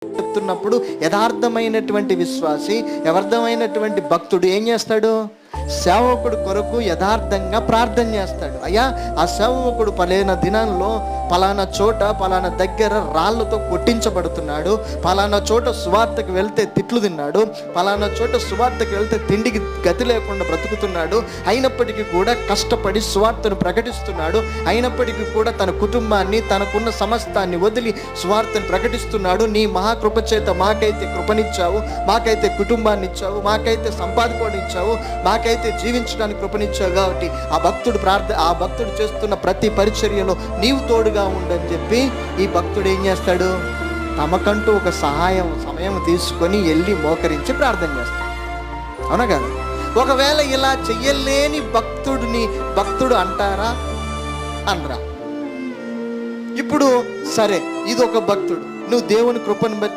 చెప్తున్నప్పుడు యథార్థమైనటువంటి విశ్వాసి, యథార్థమైనటువంటి భక్తుడు ఏం చేస్తాడు? సేవకుడు కొరకు యథార్థంగా ప్రార్థన చేస్తాడు. అయ్యా, ఆ సేవకుడు పలానా దినంలో పలానా చోట పలానా దగ్గర రాళ్లతో కొట్టించబడుతున్నాడు, పలానా చోట సువార్తకు వెళ్తే తిట్లు తిన్నాడు, పలానా చోట సువార్తకు వెళ్తే తిండికి గతి లేకుండా బ్రతుకుతున్నాడు, అయినప్పటికీ కూడా కష్టపడి సువార్తను ప్రకటిస్తున్నాడు, అయినప్పటికీ కూడా తన కుటుంబాన్ని తనకున్న సమస్తాన్ని వదిలి సువార్తను ప్రకటిస్తున్నాడు. నీ మహాకృప చేత మాకైతే కృపనిచ్చావు, మాకైతే కుటుంబాన్ని ఇచ్చావు, మాకైతే సంపాదించుకోవడం ఇచ్చావు, మాకైతే జీవించడానికి కృపనిచ్చావు. కాబట్టి ఆ భక్తుడు చేస్తున్న ప్రతి పరిచర్యలో నీవు తోడుగా ఉండని చెప్పి ఈ భక్తుడు ఏం చేస్తాడు? తమకంటూ ఒక సమయం తీసుకొని వెళ్ళి మోకరించి ప్రార్థన చేస్తాడు. అవునా కదా? ఒకవేళ ఇలా చెయ్యలేని భక్తుడు అంటారా? అనరా? ఇప్పుడు సరే, ఇది ఒక భక్తుడు, నువ్వు దేవుని కృపను బట్టి